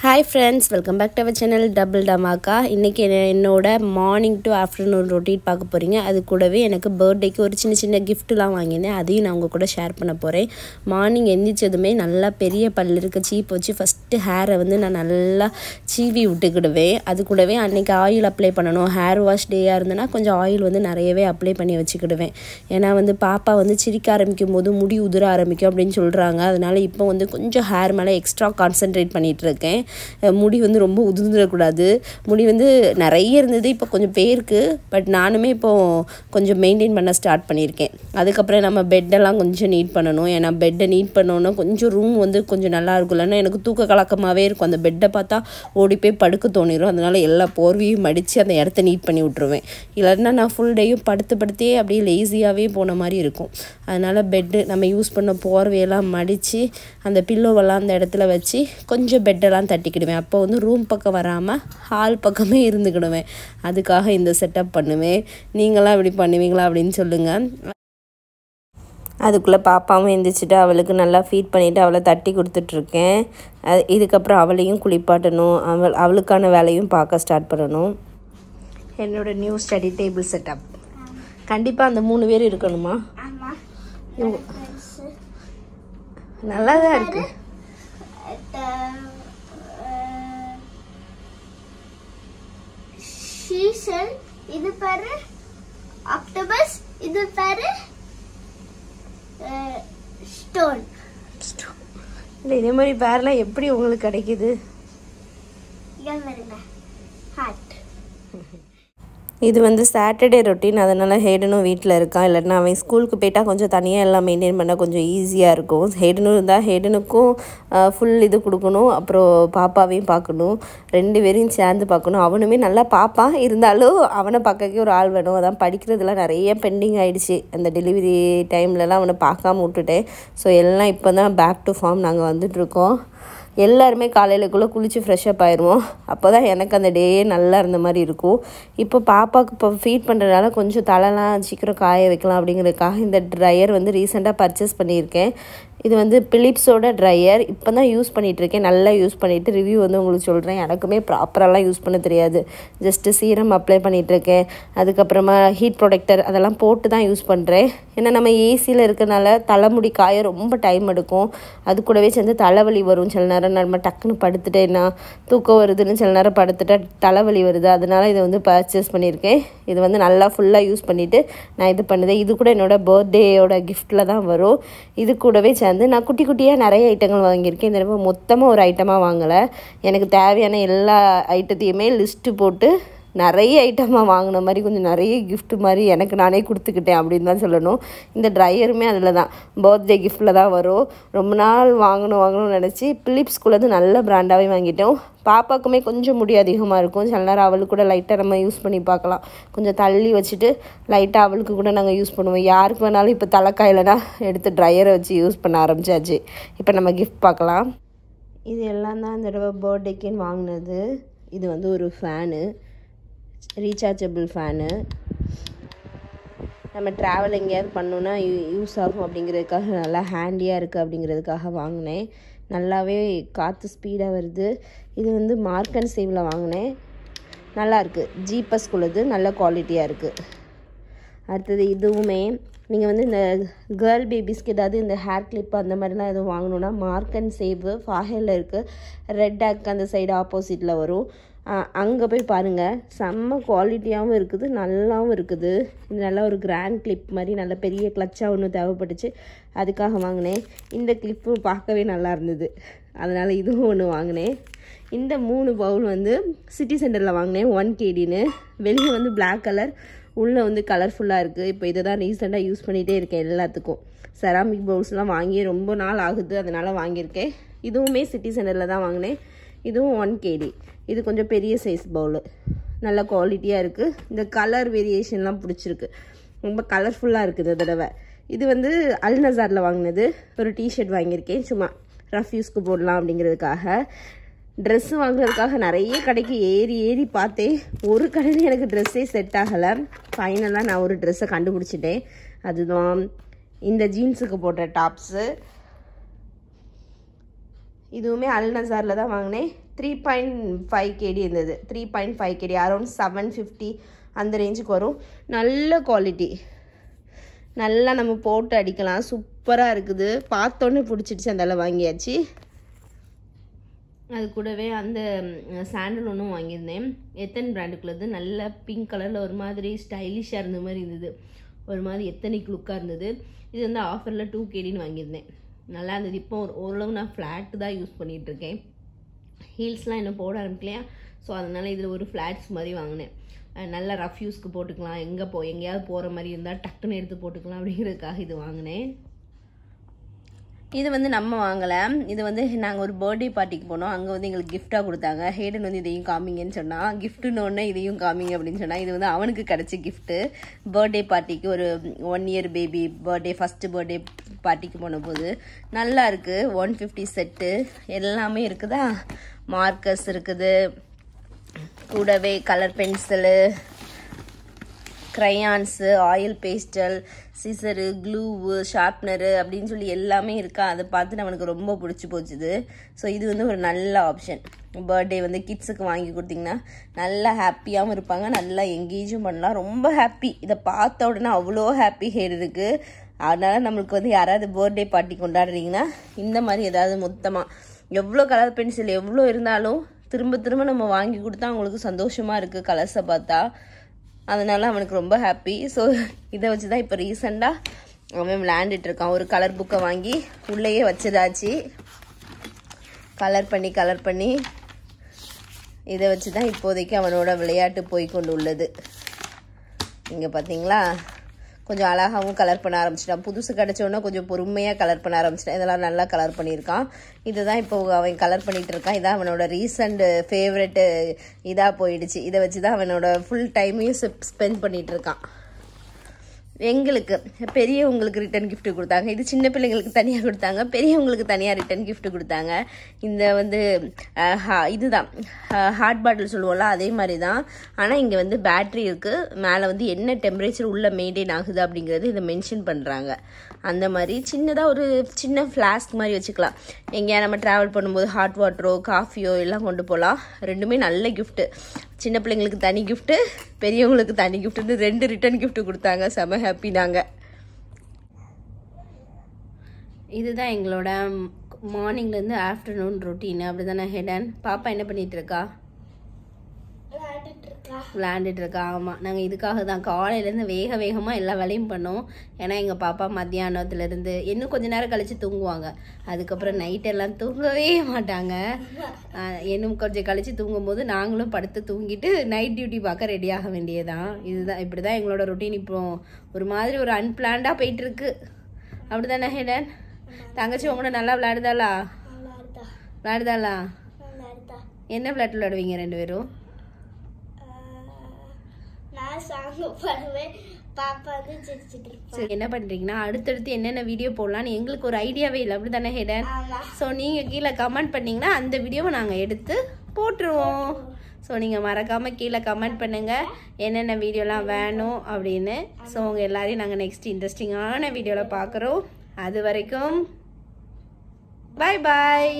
Hi friends, welcome back to our channel Double Dhamaka. இன்னைக்கு என்னோட morning to afternoon routine பார்க்க போறீங்க. அது கூடவே எனக்கு பர்த்டேக்கு ஒரு சின்ன கிஃப்ட்லாம் வாங்கினேன். அதையும் நான் உங்க கூட ஷேர் பண்ண போறேன். மார்னிங் எந்திரிச்சதுமே நல்லா பெரிய பல்ல இருக்க சீப் வச்சு ஃபர்ஸ்ட் ஹேரை வந்து நான் நல்லா சீவி விட்டுக்கிடுவேன். அது கூடவே அன்னைக்கு ஆயில் அப்ளை பண்ணணும். ஹேர் வாஷ் டேயா இருந்தனா கொஞ்சம் ஆயில் வந்து நிறையவே அப்ளை பண்ணி வச்சுக்கிடுவேன். ஏன்னா வந்து பாப்பா வந்து சிரிக்க ஆரம்பிக்கும் போது முடி உதிர ஆரம்பிக்கும் அப்படின்னு சொல்றாங்க. அதனால இப்போ வந்து கொஞ்சம் ஹேர் மேல எக்ஸ்ட்ரா கான்சென்ட்ரேட் பண்ணிட்டு இருக்கேன். முடி வந்து ரொம்ப உதிர்ந்துடக்கூடாது. முடி வந்து நிறைய இருந்தது, இப்போ கொஞ்சம் பேருக்கு. பட் நானுமே இப்போ கொஞ்சம் மெயின்டைன் பண்ண ஸ்டார்ட் பண்ணியிருக்கேன். அதுக்கப்புறம் நம்ம பெட்டெல்லாம் கொஞ்சம் நீட் பண்ணணும். ஏன்னா பெட்டை நீட் பண்ணோன்னா கொஞ்சம் ரூம் வந்து கொஞ்சம் நல்லா இருக்கும். இல்லைன்னா எனக்கு தூக்க கலக்கமாகவே இருக்கும். அந்த பெட்டை பார்த்தா ஓடி போய் படுக்க தோணிடும். அதனால எல்லா போர்வையும் மடித்து அந்த இடத்த நீட் பண்ணி விட்ருவேன். இல்லைன்னா நான் ஃபுல் டேயும் படுத்தே அப்படியே லேசியாகவே போன மாதிரி இருக்கும். அதனால் பெட்டு நம்ம யூஸ் பண்ண போர்வையெல்லாம் மடித்து அந்த பில்லோவெல்லாம் அந்த இடத்துல வச்சு கொஞ்சம் பெட்டெல்லாம் தட்டிக்கிடுவேன். அப்போ வந்து ரூம் பக்கம் வராமல் ஹால் பக்கமே இருந்துக்கிடுவேன். அதுக்காக இந்த செட்டப் பண்ணுவேன். நீங்களாம் இப்படி பண்ணுவீங்களா அப்படின்னு சொல்லுங்கள். அதுக்குள்ளே பாப்பாவும் எழுந்திரிச்சிட்டு அவளுக்கு நல்லா ஃபீட் பண்ணிவிட்டு அவளை தட்டி கொடுத்துட்ருக்கேன். இதுக்கப்புறம் அவளையும் குளிப்பாட்டணும். அவளுக்கான வேலையும் பார்க்க ஸ்டார்ட் பண்ணணும். என்னோட நியூ ஸ்டடி டேபிள் செட்டப் கண்டிப்பாக அந்த 3 பேர் இருக்கணுமா? நல்லா தான் இருக்கு. இது பாரு ஆக்டோபஸ், இது பாரு ஸ்டோன். இல்லை இதே மாதிரி பேர்லாம் எப்படி உங்களுக்கு கிடைக்குது? ஹார்ட். இது வந்து சாட்டர்டே ரொட்டீன். அதனால் ஹேடனும் வீட்டில் இருக்கான். இல்லைன்னா அவன் ஸ்கூலுக்கு போயிட்டால் கொஞ்சம் தனியாக எல்லாம் மெயின்டைன் பண்ண கொஞ்சம் ஈஸியாக இருக்கும். ஹேடனும் இருந்தால் ஹேடனுக்கும் ஃபுல் இது கொடுக்கணும். அப்புறம் பாப்பாவையும் பார்க்கணும். 2 பேரையும் சேர்ந்து பார்க்கணும். அவனுமே நல்லா பார்ப்பான். இருந்தாலும் அவனை பார்க்கவே ஒரு ஆள் வேணும். அதான் படிக்கிறதுலாம் நிறைய பெண்டிங் ஆகிடுச்சு. அந்த டெலிவரி டைம்லலாம் அவனை பார்க்காம விட்டுட்டேன். ஸோ எல்லாம் இப்போ தான் பேக் டு ஃபார்ம் நாங்கள் வந்துட்டுருக்கோம். எல்லாருமே காலையிலக்குள்ளே குளித்து ஃப்ரெஷ்அப் ஆயிடுவோம். அப்போ தான் எனக்கு அந்த டேயே நல்லா இருந்த மாதிரி இருக்கும். இப்போ பாப்பாவுக்கு இப்போ ஃபீட் பண்ணுறதுனால கொஞ்சம் தலைலாம் சீக்கிரம் காய வைக்கலாம் அப்படிங்கிறதுக்காக இந்த ட்ரையர் வந்து ரீசெண்டாக பர்ச்சேஸ் பண்ணியிருக்கேன். இது வந்து பிலிப்ஸோட ட்ரையர். இப்போ தான் யூஸ் பண்ணிகிட்ருக்கேன். நல்லா யூஸ் பண்ணிவிட்டு ரிவ்யூ வந்து உங்களுக்கு சொல்கிறேன். எனக்குமே ப்ராப்பராலாம் யூஸ் பண்ண தெரியாது. ஜஸ்ட்டு சீரம் அப்ளை பண்ணிகிட்ருக்கேன். அதுக்கப்புறமா ஹீட் ப்ரொடெக்டர் அதெல்லாம் போட்டு தான் யூஸ் பண்ணுறேன். ஏன்னா நம்ம ஏசியில் இருக்கிறனால தலைமுடி காய ரொம்ப டைம் எடுக்கும். அது கூடவே சேர்ந்து தலைவலி வரும். சில நேரம் நம்ம டக்குன்னு படுத்துட்டேன்னா தூக்கம் வருதுன்னு சில நேரம் படுத்துட்டா தலைவலி வருது. அதனால் இதை வந்து பர்ச்சேஸ் பண்ணியிருக்கேன். இது வந்து நல்லா ஃபுல்லாக யூஸ் பண்ணிவிட்டு நான் இது பண்ணுதேன். இது கூட என்னோடய பர்த்டேயோட கிஃப்ட்டில் தான் வரும். இது கூடவே சேர்ந்து நான் குட்டியாக நிறைய ஐட்டங்கள் வாங்கியிருக்கேன். இந்த தடவை மொத்தமாக ஒரு ஐட்டமாக வாங்கலை. எனக்கு தேவையான எல்லா ஐட்டத்தையுமே லிஸ்ட்டு போட்டு நிறைய ஐட்டமாக வாங்கின மாதிரி கொஞ்சம் நிறைய கிஃப்ட் மாதிரி எனக்கு நானே கொடுத்துக்கிட்டேன் அப்படின்னு தான் சொல்லணும். இந்த ட்ரையருமே அதில் தான் பர்த்டே கிஃப்ட்டில் தான் வரும். ரொம்ப நாள் வாங்கணும்னு நினச்சி பிலிப்ஸ்குள்ளது நல்ல பிராண்டாகவே வாங்கிட்டோம். பாப்பாக்குமே கொஞ்சம் முடி அதிகமாக இருக்கும். சில நேரம் அவளுக்கு கூட லைட்டாக நம்ம யூஸ் பண்ணி பார்க்கலாம். கொஞ்சம் தள்ளி வச்சுட்டு லைட்டாக அவளுக்கு கூட நாங்கள் யூஸ் பண்ணுவோம். யாருக்கு வேணாலும் இப்போ தலைக்காயிலனா எடுத்து ட்ரையரை வச்சு யூஸ் பண்ண ஆரம்பிச்சாச்சு. இப்போ நம்ம கிஃப்ட் பார்க்கலாம். இது எல்லாம் தான் இந்த தடவை பர்த்டேக்குன்னு வாங்கினது. இது வந்து ஒரு ஃபேனு, ரீசார்ஜபிள் ஃபேனு. நம்ம ட்ராவல் எங்கேயாவது பண்ணோன்னா யூஸ் ஆகும் அப்படிங்கிறதுக்காக நல்லா ஹேண்டியாக இருக்குது அப்படிங்கிறதுக்காக வாங்கினேன். நல்லாவே காற்று ஸ்பீடாக வருது. இது வந்து மார்க் அண்ட் சேவில் வாங்கினேன். நல்லாயிருக்கு. ஜிபஸ்குள்ளது நல்ல குவாலிட்டியாக இருக்குது. அடுத்தது இதுவுமே நீங்கள் வந்து இந்த கேர்ள் பேபிஸ்க்கு ஏதாவது இந்த ஹேர் கிளிப் அந்த மாதிரிலாம் எதுவும் வாங்கணுன்னா மார்க் அண்ட் சேவ் ஃபாஹெல்ல இருக்குது. ரெட் ஆக் அந்த சைடு ஆப்போசிட்டில் வரும். அங்கே போய் பாருங்கள். செம்ம குவாலிட்டியாகவும் இருக்குது, நல்லாவும் இருக்குது. இது நல்லா ஒரு கிராண்ட் கிளிப் மாதிரி நல்ல பெரிய கிளச்சாக ஒன்று தேவைப்பட்டுச்சு. அதுக்காக வாங்கினேன். இந்த கிளிப்பு பார்க்கவே நல்லா இருந்தது. அதனால் இதுவும் ஒன்று வாங்கினேன். இந்த 3 பவுல் வந்து சிட்டி சென்டரில் வாங்கினேன். 1 kgன்னு. வெளியே வந்து பிளாக் கலர், உள்ளே வந்து கலர்ஃபுல்லாக இருக்குது. இப்போ இதை தான் ரீசெண்டாக யூஸ் பண்ணிகிட்டே இருக்கேன் எல்லாத்துக்கும். செராமிக் பவுல்ஸ்லாம் வாங்கி ரொம்ப நாள் ஆகுது. அதனால் வாங்கியிருக்கேன். இதுவுமே சிட்டி சென்டரில் தான் வாங்கினேன். இதுவும் 1 kg. இது கொஞ்சம் பெரிய சைஸ் பவுலு. நல்ல குவாலிட்டியாக இருக்குது. இந்த கலர் வேரியேஷன்லாம் பிடிச்சிருக்கு. ரொம்ப கலர்ஃபுல்லாக இருக்குது இந்த தடவை. இது வந்து அல்நசாரில் வாங்கினது. ஒரு டிஷர்ட் வாங்கியிருக்கேன். சும்மா ரஃப் யூஸ்க்கு போடலாம் அப்படிங்கிறதுக்காக. ட்ரெஸ்ஸு வாங்குறதுக்காக நிறைய கடைக்கு ஏறி பார்த்தேன். ஒரு கடையில் எனக்கு ட்ரெஸ்ஸே செட் ஆகலை. ஃபைனலாக நான் ஒரு ட்ரெஸ்ஸை கண்டுபிடிச்சிட்டேன். அதுதான் இந்த ஜீன்ஸுக்கு போட்ட டாப்ஸு. இதுவுமே அல்நசாரில் தான் வாங்கினேன். 3.5 kg இருந்தது. 3.5 kg அரௌண்ட் 750 அந்த ரேஞ்சுக்கு வரும். நல்ல குவாலிட்டி, நல்லா நம்ம போட்டு அடிக்கலாம். சூப்பராக இருக்குது. பார்த்தோன்னே பிடிச்சிடுச்சு, அதெல்லாம் வாங்கியாச்சு. அது கூடவே அந்த சாண்டல் ஒன்றும் வாங்கியிருந்தேன். எத்தன் பிராண்டுக்குள்ளது. நல்ல பிங்க் கலரில் ஒரு மாதிரி ஸ்டைலிஷாக இருந்த மாதிரி இருந்தது. ஒரு மாதிரி எத்தனிக் லுக்காக இருந்தது. இது வந்து ஆஃபரில் 2 kgன்னு வாங்கியிருந்தேன். நல்லா இருந்தது. இப்போ ஓரளவு நான் ஃப்ளாட்டு தான் யூஸ் பண்ணிகிட்ருக்கேன். ஹீல்ஸ்லாம் இன்னும் போட ஆரம்பிக்கலையா. ஸோ அதனால் இதில் ஒரு ஃப்ளாட்ஸ் மாதிரி வாங்கினேன். நல்லா ரஃப் யூஸ்க்கு போட்டுக்கலாம். எங்கேயாவது போகிற மாதிரி இருந்தால் டக்குன்னு எடுத்து போட்டுக்கலாம் அப்படிங்கிறதுக்காக இது வாங்கினேன். இது வந்து நம்ம வாங்கலை. இது வந்து நாங்கள் ஒரு பர்த்டே பார்ட்டிக்கு போனோம். அங்கே வந்து எங்களுக்கு கிஃப்டாக கொடுத்தாங்க. ஹேடன் வந்து இதையும் காமிங்கன்னு சொன்னால், கிஃப்ட்டுன்னு ஒன்று இதையும் காமிங்க அப்படின்னு சொன்னால், இது வந்து அவனுக்கு கிடச்ச கிஃப்ட்டு. பர்த்டே பார்ட்டிக்கு ஒரு 1 year baby birthday, first birthday பார்ட்டிக்கு போன போது நல்லா இருக்குது. 150 செட்டு எல்லாமே இருக்குதா. மார்க்கர்ஸ் இருக்குது, கூடவே colour pencil, crayons, oil pastel, scissor, glue, sharpener அப்படின்னு சொல்லி எல்லாமே இருக்கா. அதை பார்த்து அவனுக்கு ரொம்ப பிடிச்சி போச்சுது. ஸோ இது வந்து ஒரு நல்ல ஆப்ஷன். பர்த்டே வந்து கிட்ஸுக்கு வாங்கி கொடுத்தீங்கன்னா நல்லா ஹாப்பியாகவும் இருப்பாங்க, நல்லா எங்கேஜும் பண்ணலாம். ரொம்ப ஹாப்பி. இதை பார்த்த உடனே அவ்வளோ ஹாப்பி ஹேடுக்கு. அதனால் நம்மளுக்கு வந்து யாராவது பர்த்டே பார்ட்டி கொண்டாடுறீங்கன்னா இந்த மாதிரி ஏதாவது மொத்தமாக எவ்வளோ கலர் பென்சில் எவ்வளோ இருந்தாலும் திரும்ப திரும்ப நம்ம வாங்கி கொடுத்தா அவங்களுக்கு சந்தோஷமாக இருக்குது கலர்ஸை பார்த்தா. அதனால அவனுக்கு ரொம்ப ஹாப்பி. ஸோ இதை வச்சு தான் இப்போ ரீசெண்டாக அவன் விளையாண்டுட்டு இருக்கான். ஒரு கலர் புக்கை வாங்கி உள்ளேயே வச்சிடாச்சு. கலர் பண்ணி இதை வச்சு தான் இப்போதைக்கு அவனோட விளையாட்டு போய் கொண்டு உள்ளது. இங்கே பார்த்தீங்களா, கொஞ்சம் அழகாகவும் கலர் பண்ண ஆரம்பிச்சிட்டான். புதுசு கிடச்சோன்னா கொஞ்சம் பொறுமையாக கலர் பண்ண ஆரம்பிச்சிட்டான். இதெல்லாம் நல்லா கலர் பண்ணியிருக்கான். இதுதான் இப்போ அவன் கலர் பண்ணிகிட்டு இருக்கான். இதான் அவனோட ரீசண்ட் ஃபேவரெட்டு இதாக போயிடுச்சு. இதை வச்சு தான் அவனோட ஃபுல் டைமையும் ஸ்பெண்ட் பண்ணிகிட்டு இருக்கான். எங்களுக்கு பெரியவங்களுக்கு ரிட்டன் கிஃப்ட் கொடுத்தாங்க. இது சின்ன பிள்ளைங்களுக்கு தனியாக கொடுத்தாங்க, பெரியவங்களுக்கு தனியாக ரிட்டன் கிஃப்ட் கொடுத்தாங்க. இந்த வந்து இதுதான் ஹாட் பாட்டில் சொல்லுவோம்ல, அதே மாதிரி தான். ஆனால் இங்கே வந்து பேட்ரி இருக்குது. மேலே வந்து என்ன டெம்பரேச்சர் உள்ள மெயின்டைன் ஆகுது அப்படிங்கிறது இதை மென்ஷன் பண்ணுறாங்க. அந்த மாதிரி சின்னதாக ஒரு சின்ன ஃப்ளாஸ்க் மாதிரி வச்சுக்கலாம். எங்கேயா நம்ம ட்ராவல் பண்ணும்போது ஹாட் வாட்டரோ காஃபியோ எல்லாம் கொண்டு போகலாம். ரெண்டுமே நல்ல கிஃப்ட்டு. சின்ன பிள்ளைங்களுக்கு தனி கிஃப்ட்டு, பெரியவங்களுக்கு தனி கிஃப்ட்டுன்னு 2 ரிட்டன் கிஃப்ட் கொடுத்தாங்க. செம ஹாப்பி நாங்கள். இதுதான் எங்களோட மார்னிங்லேருந்து ஆஃப்டர்நூன் ரொட்டீன். அப்படி தானே ஹெடன்? பாப்பா என்ன பண்ணிகிட்டு இருக்கா? விளையாண்டுட்டு இருக்கா. ஆமாம், நாங்கள் இதுக்காக தான் காலையிலேருந்து வேகமாக எல்லா வேலையும் பண்ணோம். ஏன்னா எங்கள் பாப்பா மத்தியானத்துலேருந்து இன்னும் கொஞ்சம் நேரம் கழித்து தூங்குவாங்க. அதுக்கப்புறம் நைட்டெல்லாம் தூங்கவே மாட்டாங்க. இன்னும் கொஞ்சம் கழித்து தூங்கும்போது நாங்களும் படுத்து தூங்கிட்டு நைட் டியூட்டி பார்க்க ரெடி ஆக வேண்டியதான். இதுதான், இப்படி தான் எங்களோட ரொட்டீன். இப்போ ஒரு மாதிரி ஒரு அன்பிளான்டாக போயிட்டுருக்கு. அப்படி தானே ஹெடன்? தங்கச்சி உங்களோட நல்லா விளையாடுதாளா? என்ன விளையாட்டு விளையாடுவீங்க 2 பேரும்? என்ன பண்றீங்கன்னா அடுத்தடுத்து என்னென்ன வீடியோ போடலான்னு எங்களுக்கு ஒரு ஐடியாவே இல்லை. அப்படி தானே ஹெடன்? ஸோ நீங்கள் கீழே கமெண்ட் பண்ணிங்கன்னா அந்த வீடியோவை நாங்கள் எடுத்து போட்டுருவோம். ஸோ நீங்கள் மறக்காமல் கீழே கமெண்ட் பண்ணுங்கள் என்னென்ன வீடியோலாம் வேணும் அப்படின்னு. ஸோ உங்கள் எல்லாரையும் நாங்கள் நெக்ஸ்ட் இன்ட்ரெஸ்டிங்கான வீடியோவில் பார்க்குறோம். அது வரைக்கும் பாய் பாய்.